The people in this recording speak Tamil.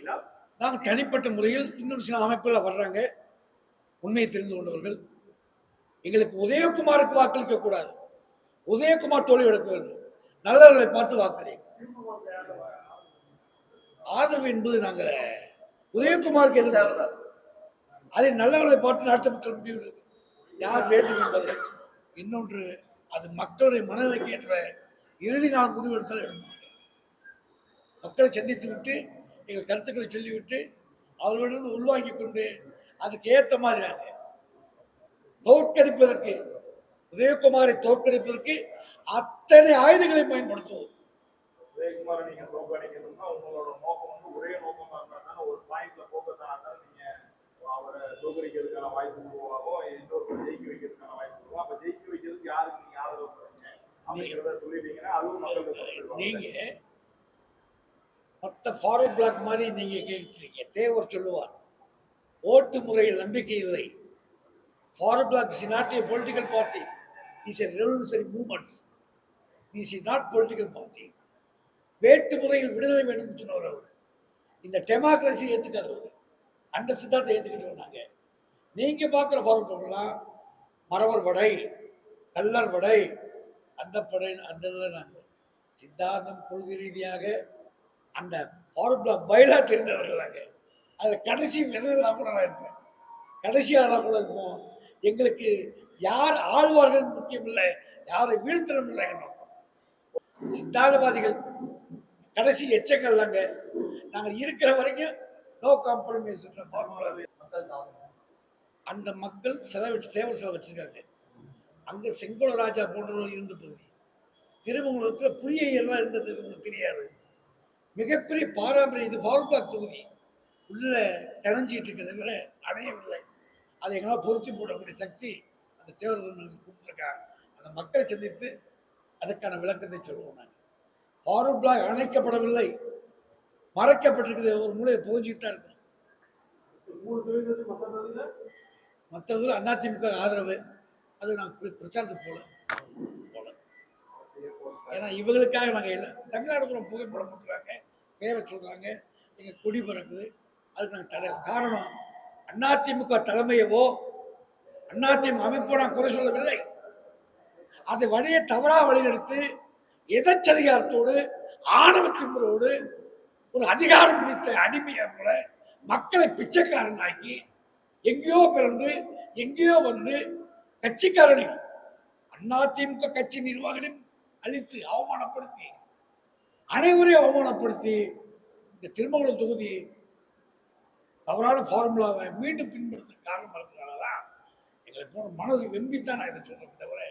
நினைக்கிறீங்களா? நாங்கள் தனிப்பட்ட முறையில் இன்னொரு சில அமைப்புகள் வர்றாங்க, உண்மையை தெரிந்து கொண்டவர்கள். எங்களுக்கு உதயகுமாருக்கு வாக்களிக்க கூடாது, உதயகுமார் தோல்வி எடுக்க வேண்டும், நல்லவர்களை பார்த்து வாக்களி. ஆதரவு என்பது நாங்கள் உதயகுமாருக்கு எதிர்ப்பு, அதை நல்லவர்களை பார்த்து நாட்டு மக்கள் முடிவு யார் வேண்டும் என்பது. இன்னொன்று, அது மக்களுடைய மனநிலைக்கு ஏற்ற இறுதி நாள் முடிவெடுத்தால் எடுப்பாங்க. மக்களை சந்தித்து விட்டு எங்கள் கருத்துக்களை சொல்லிவிட்டு அவர்களிடம் உள்வாங்கிக் கொண்டு அதுக்கு ஏற்ற மாதிரி நாங்கள் தோற்கடிப்பதற்கு, உதயகுமாரை தோற்கடிப்பதற்கு அத்தனை ஆயுதங்களை பயன்படுத்துவோம். உதயகுமாரை நீங்க தோற்கடிக்கணும்னா உங்களோட நோக்கம் வந்து ஒரே நோக்கமா இருந்தா ஒரு பாயிண்ட்ல போக்கஸ் ஆனா நீங்க அவரை தோற்கடிக்கிறதுக்கான வாய்ப்பு உருவாகும், இன்னொரு ஜெயிக்க வைக்கிறதுக்கான வாய்ப்பு உருவாகும். அப்ப ஜெயிக்க வைக்கிறதுக்கு யாருக்கு நீங்க ஆதரவு பண்ணுறீங்க அப்படிங்கிறத சொல்லிட்டீங்கன்னா அதுவும் மக்கள் நீங்க மற்ற ஃபார்வர்ட் பிளாக் மாதிரி நீங்க கேட்கிறீங்க. தேவர் சொல்லுவார், ஓட்டு முறையில் நம்பிக்கை இல்லை. Forward Bloc is not a political party, is a revolutionary movement. This is not political party. வேட்டு முறையில் விடுதலை வேண்டும் சொன்னவர் அவர். இந்த டெமோக்ரஸி ஏற்றுக்காதவர், அந்த சித்தாந்தத்தை ஏற்றுக்கிட்டு வந்தாங்க. நீங்க பார்க்குற ஃபார்வர்ட் பிளாக்லாம் மறவர் படை, கல்லர் படை, அந்த படை, அந்த நாங்கள் சித்தாந்தம் கொள்கை ரீதியாக அந்த ஃபார்வர்ட் பிளாக் பயிலா தெரிந்தவர்கள் நாங்கள். அதில் கடைசி விதவில்லாம் கூட நான் இருப்பேன், கடைசி ஆளாக கூட இருப்போம். எங்களுக்கு யார் ஆழ்வார்கள் முக்கியம் இல்லை, யாரை வீழ்த்தணும் இல்லை. சித்தாந்தவாதிகள் கடைசி எச்சங்கள் நாங்கள் இருக்கிற வரைக்கும் நோ காம்ப்ரமைஸ். அந்த மக்கள் சிலை வச்சு, தேவர் சிலை வச்சிருக்காங்க. அங்கே செங்கோல ராஜா போன்றவர்கள் இருந்த பகுதி, திருமங்கலத்தில் புளியெல்லாம் இருந்தது உங்களுக்கு தெரியாது. மிகப்பெரிய பாரம்பரிய இது ஃபார்வர்ட் பிளாக் தொகுதி உள்ள கணைஞ்சிட்டு இருக்கிறத விட அணையவில்லை. அதை எங்களால் பொருத்தி போடக்கூடிய சக்தி அந்த தேர்தல் கொடுத்துருக்காங்க. அந்த மக்களை சந்தித்து அதற்கான விளக்கத்தை சொல்லுவோம். நாங்கள் ஃபார்வர்ட் பிளாக் அணைக்கப்படவில்லை, மறைக்கப்பட்டிருக்கிறது, ஒரு மூலையை புகஞ்சிட்டு தான் இருக்கும். மற்றவர்கள் அதிமுக ஆதரவு, அது நாங்கள் பிரச்சாரத்துக்கு போல. ஏன்னா இவங்களுக்காக நாங்கள் இல்லை, தமிழ்நாடு கூட புகைப்படம் போட்டுறாங்க, பேரை சொல்கிறாங்க, எங்கள் கொடி பறக்குது, அதுக்கு நாங்கள் தடை. காரணம், அதிமுக தலைமையவோ அதிமுக அமைப்போ நான் குறை சொல்லவில்லை. அதை வழியை தவறாக வழிநடத்தி எதச்சதிகாரத்தோடு ஆணவத்தினரோடு ஒரு அதிகாரம் பிடித்த அடிமையை போல மக்களை பிச்சைக்காரனாக்கி எங்கேயோ பிறந்து எங்கேயோ வந்து கட்சிக்காரனையும் அதிமுக கட்சி நிர்வாகிகளையும் அழித்து அவமானப்படுத்தி அனைவரையும் அவமானப்படுத்தி இந்த திருமங்கலம் தொகுதி தவறான ஃபார்முலாவை மீண்டும் பின்பற்ற காரணமாக இருக்கிறனால தான் எங்களை போன மனசு வெம்பித்தான் நான் இதை சொல்றேன் தவிர